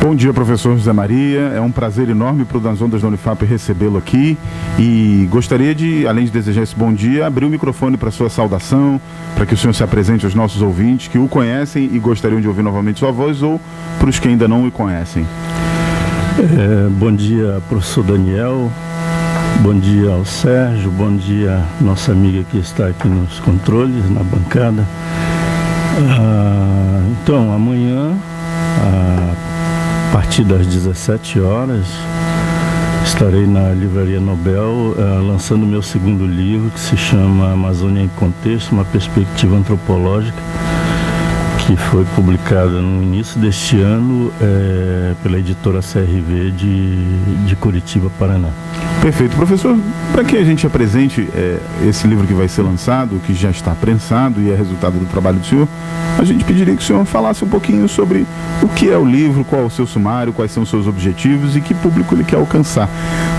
Bom dia, professor José Maria. É um prazer enorme para o Das Ondas da Unifap recebê-lo aqui e gostaria de, além de desejar esse bom dia, abrir o microfone para sua saudação, para que o senhor se apresente aos nossos ouvintes que o conhecem e gostariam de ouvir novamente sua voz, ou para os que ainda não o conhecem. Bom dia, professor Daniel. Bom dia ao Sérgio. Bom dia, nossa amiga que está aqui nos controles, na bancada. Então, amanhã, a partir das 17 horas, estarei na Livraria Nobel lançando meu segundo livro, que se chama Amazônia em Contexto, uma perspectiva antropológica, que foi publicada no início deste ano pela editora CRV de Curitiba, Paraná. Perfeito. Professor, para que a gente apresente esse livro que vai ser lançado, que já está prensado e é resultado do trabalho do senhor, a gente pediria que o senhor falasse um pouquinho sobre o que é o livro, qual é o seu sumário, quais são os seus objetivos e que público ele quer alcançar.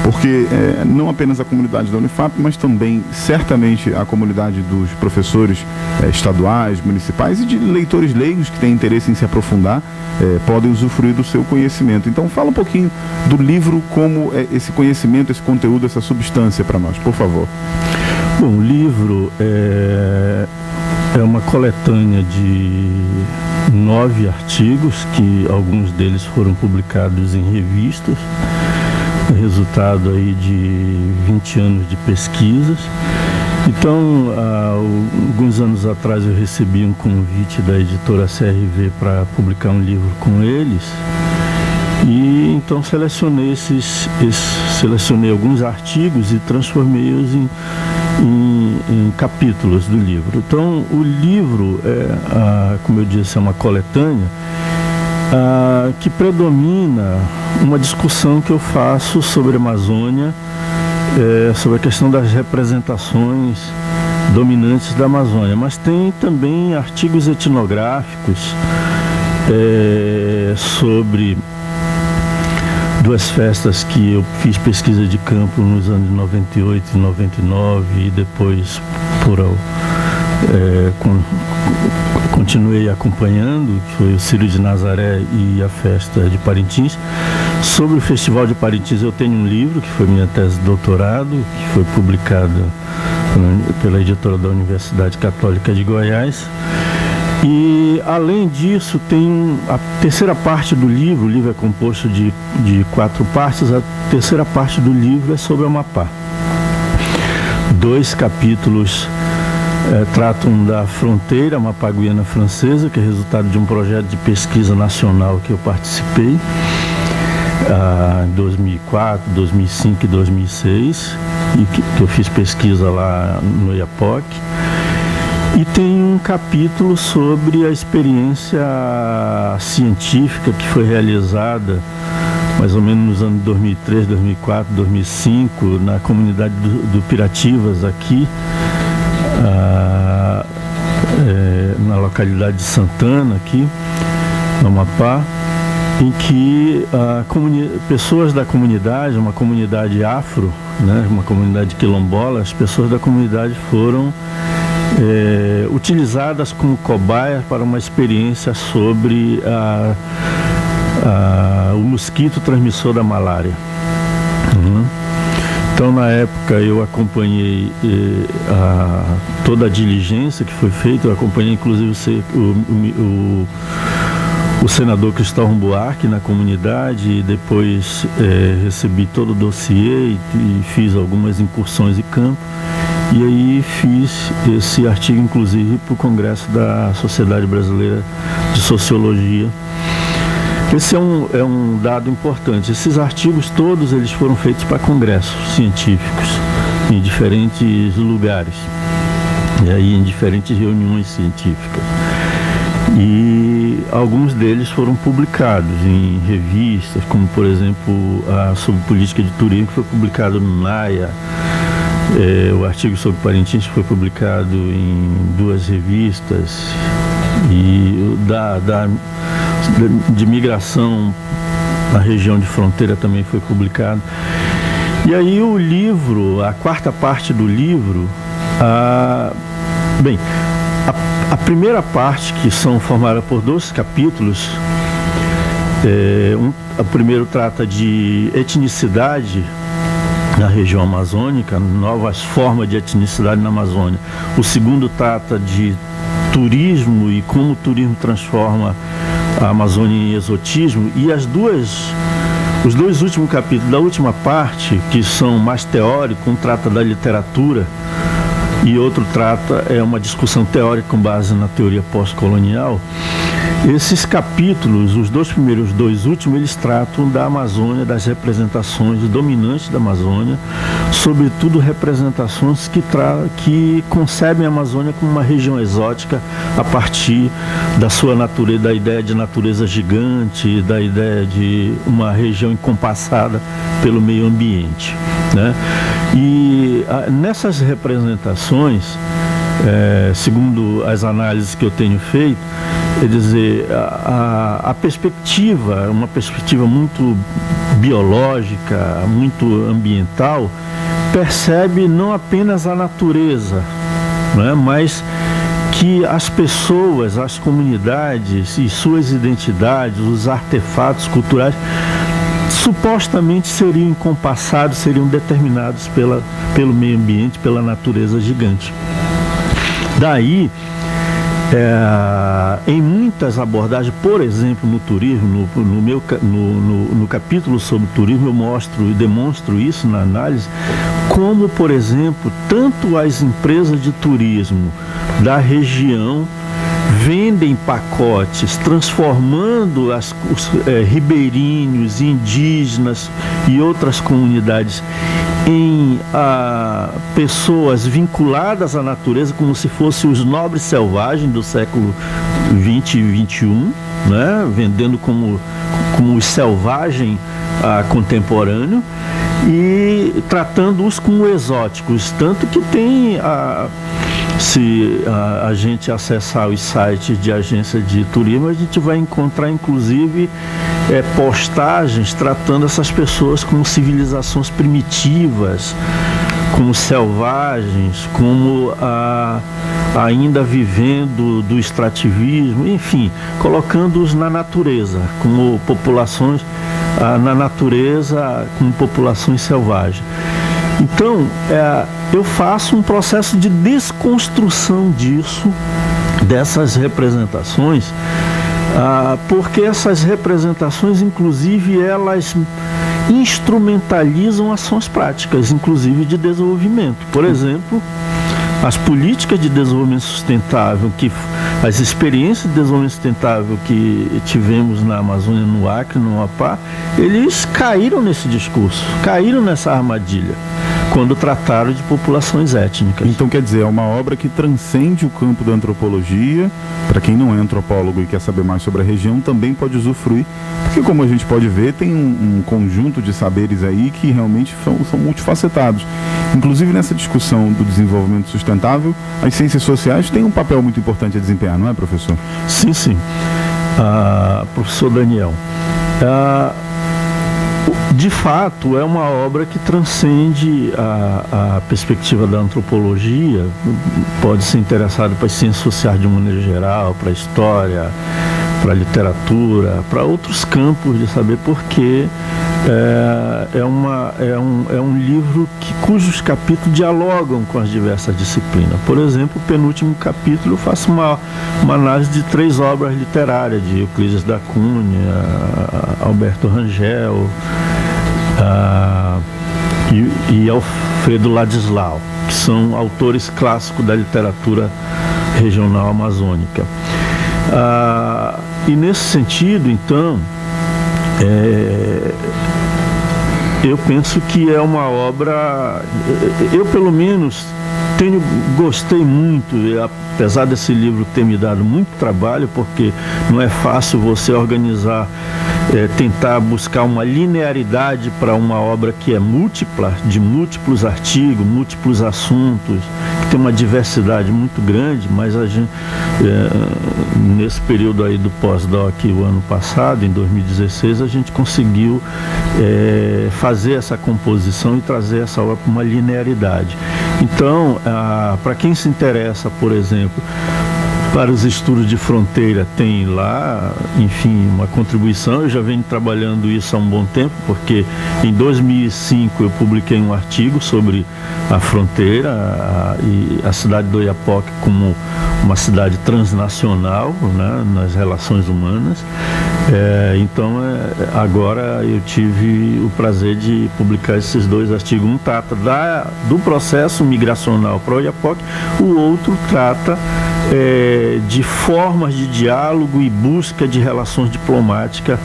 Porque não apenas a comunidade da Unifap, mas também, certamente, a comunidade dos professores estaduais, municipais e de leitores leigos que têm interesse em se aprofundar, podem usufruir do seu conhecimento. Então, fala um pouquinho do livro, como esse conhecimento, esse conteúdo, essa substância para nós, por favor. Bom, o livro é uma coletânea de 9 artigos, que alguns deles foram publicados em revistas, resultado aí de 20 anos de pesquisas. Então, alguns anos atrás eu recebi um convite da editora CRV para publicar um livro com eles, e então selecionei alguns artigos e transformei-os em capítulos do livro. Então, o livro, como eu disse, é uma coletânea que predomina uma discussão que eu faço sobre a Amazônia, sobre a questão das representações dominantes da Amazônia, mas tem também artigos etnográficos sobre duas festas que eu fiz pesquisa de campo nos anos 98 e 99 e depois continuei acompanhando, que foi o Círio de Nazaré e a festa de Parintins. Sobre o Festival de Parintins eu tenho um livro, que foi minha tese de doutorado, que foi publicado pela editora da Universidade Católica de Goiás. E, além disso, tem a terceira parte do livro. O livro é composto de 4 partes. A terceira parte do livro é sobre o Amapá. 2 capítulos tratam da fronteira Amapá-Guiana Francesa, que é resultado de um projeto de pesquisa nacional que eu participei em 2004, 2005 e 2006, e que eu fiz pesquisa lá no Iapoc. E tem um capítulo sobre a experiência científica que foi realizada mais ou menos nos anos 2003, 2004, 2005, na comunidade do Pirativas, aqui, na localidade de Santana, aqui, no Amapá, em que pessoas da comunidade, uma comunidade afro, né, uma comunidade quilombola, as pessoas da comunidade foram utilizadas como cobaias para uma experiência sobre o mosquito transmissor da malária. Então, na época, eu acompanhei toda a diligência que foi feita. Eu acompanhei, inclusive, o senador Cristóvão Buarque na comunidade, e depois recebi todo o dossiê e fiz algumas incursões em campo. E aí fiz esse artigo, inclusive, para o Congresso da Sociedade Brasileira de Sociologia. Esse é um dado importante. Esses artigos todos eles foram feitos para congressos científicos em diferentes lugares, e aí em diferentes reuniões científicas. E alguns deles foram publicados em revistas, como, por exemplo, sobre política de turismo, que foi publicado no NAIA. O artigo sobre Parintins foi publicado em 2 revistas, e de migração na região de fronteira também foi publicado. E aí o livro, a 4ª parte do livro, a primeira parte, que são formada por 2 capítulos, O primeiro trata de etnicidade na região amazônica, novas formas de etnicidade na Amazônia. O segundo trata de turismo e como o turismo transforma a Amazônia em exotismo. E os dois últimos capítulos da última parte, que são mais teóricos, um trata da literatura e outro é uma discussão teórica com base na teoria pós-colonial. Esses capítulos, os dois últimos, eles tratam da Amazônia, das representações dominantes da Amazônia, sobretudo representações que concebem a Amazônia como uma região exótica a partir da sua natureza, da ideia de natureza gigante, da ideia de uma região encompassada pelo meio ambiente, né? E nessas representações, segundo as análises que eu tenho feito, quer dizer, a perspectiva, uma perspectiva muito biológica, muito ambiental, percebe não apenas a natureza, né, mas que as pessoas, as comunidades e suas identidades, os artefatos culturais, supostamente seriam encompassados, seriam determinados pelo meio ambiente, pela natureza gigante. Daí, em muitas abordagens, por exemplo, no turismo, no capítulo sobre turismo, eu mostro e demonstro isso na análise, como, por exemplo, tanto as empresas de turismo da região vendem pacotes, transformando os ribeirinhos, indígenas e outras comunidades em pessoas vinculadas à natureza, como se fossem os nobres selvagens do século XX e XXI, né? Vendendo como os selvagens contemporâneos e tratando-os como exóticos, tanto que tem se a gente acessar os sites de agência de turismo, a gente vai encontrar inclusive postagens tratando essas pessoas como civilizações primitivas, como selvagens, como ainda vivendo do extrativismo, enfim, colocando-os na natureza, como populações na natureza, como populações selvagens. Então, eu faço um processo de desconstrução dessas representações, porque essas representações, inclusive, elas instrumentalizam ações práticas, inclusive de desenvolvimento. Por exemplo, as políticas de desenvolvimento sustentável, as experiências de desenvolvimento sustentável que tivemos na Amazônia, no Acre, no Amapá, eles caíram nesse discurso, caíram nessa armadilha, quando trataram de populações étnicas. Então, quer dizer, é uma obra que transcende o campo da antropologia. Para quem não é antropólogo e quer saber mais sobre a região, também pode usufruir, porque, como a gente pode ver, tem um conjunto de saberes aí que realmente são multifacetados. Inclusive, nessa discussão do desenvolvimento sustentável, as ciências sociais têm um papel muito importante a desempenhar, não é, professor? Sim, sim. Professor Daniel, de fato, é uma obra que transcende a perspectiva da antropologia, pode ser interessado para as ciências sociais de uma maneira geral, para a história, para a literatura, para outros campos de saber, porque é um livro cujos capítulos dialogam com as diversas disciplinas. Por exemplo, o penúltimo capítulo eu faço uma análise de 3 obras literárias, de Euclides da Cunha, Alberto Rangel e Alfredo Ladislau, que são autores clássicos da literatura regional amazônica. E nesse sentido, então, eu penso que é uma obra, eu pelo menos gostei muito, apesar desse livro ter me dado muito trabalho, porque não é fácil você organizar, tentar buscar uma linearidade para uma obra que é múltipla, de múltiplos artigos, múltiplos assuntos, que tem uma diversidade muito grande, mas a gente, nesse período aí do pós-doc, o ano passado, em 2016, a gente conseguiu fazer essa composição e trazer essa obra para uma linearidade. Então, para quem se interessa, por exemplo, para os estudos de fronteira tem lá, enfim, uma contribuição. Eu já venho trabalhando isso há um bom tempo, porque em 2005 eu publiquei um artigo sobre a fronteira e a cidade do Oiapoque como uma cidade transnacional, né, nas relações humanas. Então agora eu tive o prazer de publicar esses dois artigos. Um trata do processo migracional para o Oiapoque, o outro trata de formas de diálogo e busca de relações diplomáticas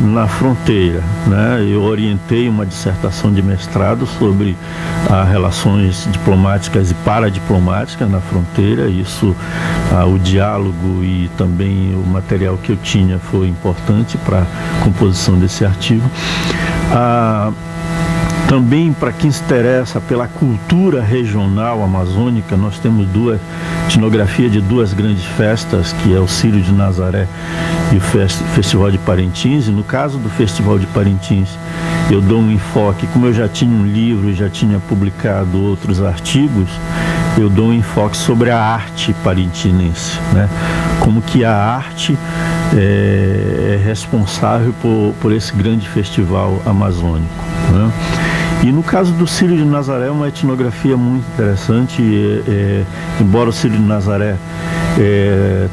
na fronteira, né? Eu orientei uma dissertação de mestrado sobre as relações diplomáticas e paradiplomáticas na fronteira. Isso, o diálogo e também o material que eu tinha foi importante para a composição desse artigo. Também, para quem se interessa pela cultura regional amazônica, nós temos etnografia de duas grandes festas, que é o Círio de Nazaré e o Festival de Parintins. E no caso do Festival de Parintins, eu dou um enfoque, como eu já tinha um livro e já tinha publicado outros artigos, eu dou um enfoque sobre a arte parintinense, né? Como que a arte é responsável por esse grande festival amazônico, né? E no caso do Círio de Nazaré, é uma etnografia muito interessante. Embora o Círio de Nazaré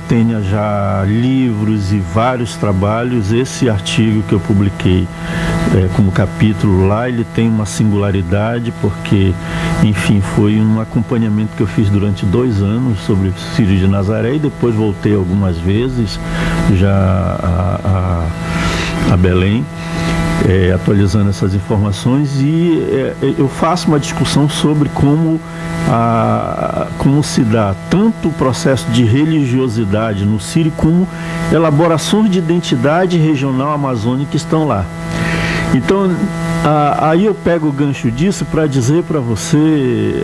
tenha já livros e vários trabalhos, esse artigo que eu publiquei como capítulo lá, ele tem uma singularidade, porque, enfim, foi um acompanhamento que eu fiz durante 2 anos sobre o Círio de Nazaré, e depois voltei algumas vezes já a Belém, atualizando essas informações, e eu faço uma discussão sobre como se dá tanto o processo de religiosidade no Círio, como elaborações de identidade regional amazônica que estão lá. Então, aí eu pego o gancho disso para dizer para você,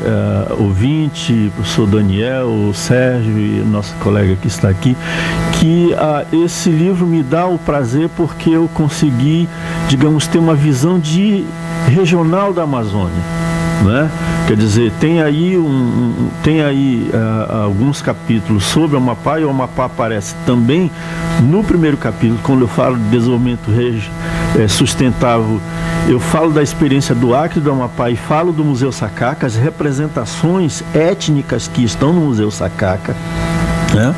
ouvinte, professor Daniel, o Sérgio e nossa colega que está aqui, que esse livro me dá o prazer porque eu consegui, digamos, ter uma visão regional da Amazônia, né? Quer dizer, tem aí alguns capítulos sobre o Amapá, e o Amapá aparece também no primeiro capítulo. Quando eu falo de desenvolvimento sustentável, eu falo da experiência do Acre e do Amapá, e falo do Museu Sacaca, as representações étnicas que estão no Museu Sacaca, né?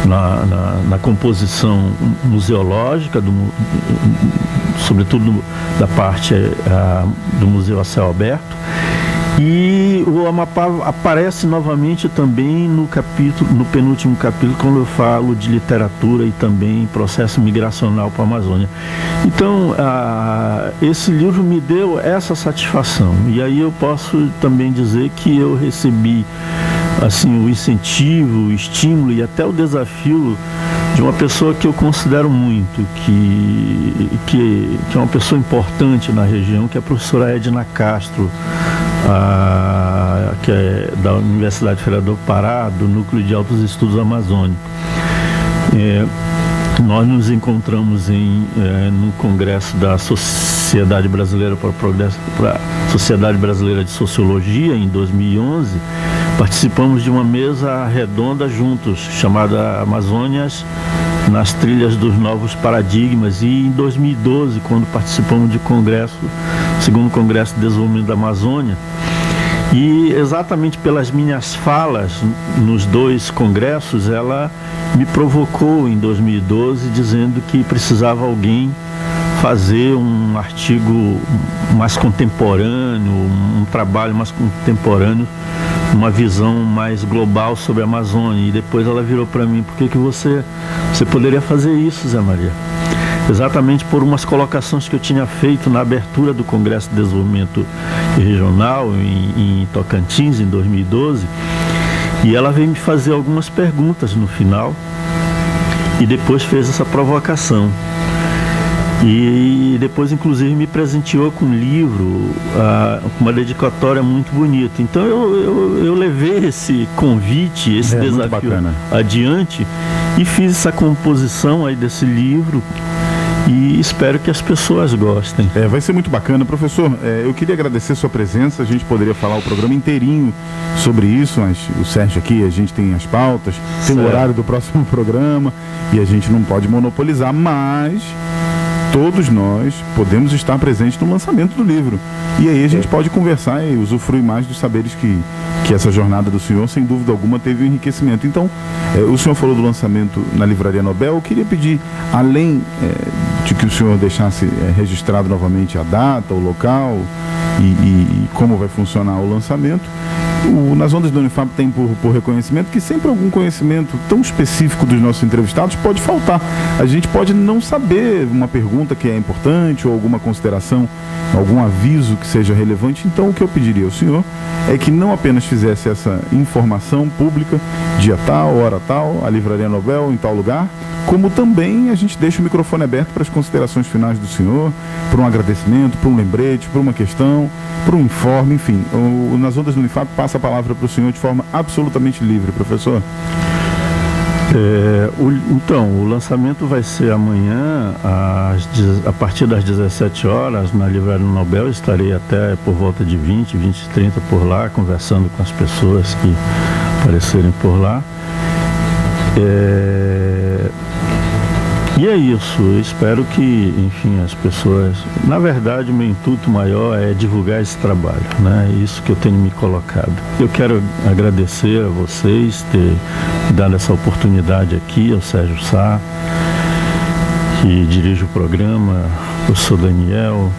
Na composição museológica, sobretudo da parte do Museu a Céu Aberto. E o Amapá aparece novamente também no penúltimo capítulo, quando eu falo de literatura e também processo migracional para a Amazônia. Então, esse livro me deu essa satisfação. E aí eu posso também dizer que eu recebi assim, o incentivo, o estímulo e até o desafio de uma pessoa que eu considero muito, que é uma pessoa importante na região, que é a professora Edna Castro, que é da Universidade Federal do Pará, do Núcleo de Altos Estudos Amazônicos. Nós nos encontramos no congresso da Sociedade Brasileira para o Progresso, para a Sociedade Brasileira de Sociologia, em 2011. Participamos de uma mesa redonda juntos, chamada Amazônias nas Trilhas dos Novos Paradigmas, e em 2012, quando participamos de segundo Congresso de Desenvolvimento da Amazônia, e exatamente pelas minhas falas nos 2 congressos, ela me provocou em 2012, dizendo que precisava alguém fazer um artigo mais contemporâneo, um trabalho mais contemporâneo, uma visão mais global sobre a Amazônia. E depois ela virou para mim: por que você poderia fazer isso, Zé Maria? Exatamente por umas colocações que eu tinha feito na abertura do Congresso de Desenvolvimento Regional em Tocantins, em 2012, e ela veio me fazer algumas perguntas no final, e depois fez essa provocação. E depois, inclusive, me presenteou com um livro, com uma dedicatória muito bonita. Então eu levei esse convite, esse desafio adiante, e fiz essa composição aí desse livro. e espero que as pessoas gostem. Vai ser muito bacana. Professor, eu queria agradecer a sua presença. A gente poderia falar o programa inteirinho sobre isso, mas o Sérgio aqui, a gente tem as pautas, tem o horário do próximo programa e a gente não pode monopolizar, mas todos nós podemos estar presentes no lançamento do livro. E aí a gente pode conversar e usufruir mais dos saberes que essa jornada do senhor, sem dúvida alguma, teve um enriquecimento. Então, o senhor falou do lançamento na Livraria Nobel. Eu queria pedir, além de que o senhor deixasse registrado novamente a data, o local e como vai funcionar o lançamento, Nas Ondas do Unifap tem por reconhecimento que sempre algum conhecimento tão específico dos nossos entrevistados pode faltar. A gente pode não saber uma pergunta que é importante ou alguma consideração, algum aviso que seja relevante. Então o que eu pediria ao senhor é que não apenas fizesse essa informação pública, dia tal, hora tal, a Livraria Nobel em tal lugar, como também a gente deixa o microfone aberto para as considerações finais do senhor, para um agradecimento, para um lembrete, para uma questão, para um informe, enfim. Nas Ondas do Unifap passa a palavra para o senhor de forma absolutamente livre, professor. Então, o lançamento vai ser amanhã, a partir das 17 horas, na Livraria Nobel. Estarei até por volta de 20, 30 por lá, conversando com as pessoas que aparecerem por lá. E é isso, eu espero que, enfim, as pessoas... Na verdade, o meu intuito maior é divulgar esse trabalho, né? É isso que eu tenho me colocado. Eu quero agradecer a vocês ter dado essa oportunidade aqui, ao Sérgio Sá, que dirige o programa, o professor Daniel,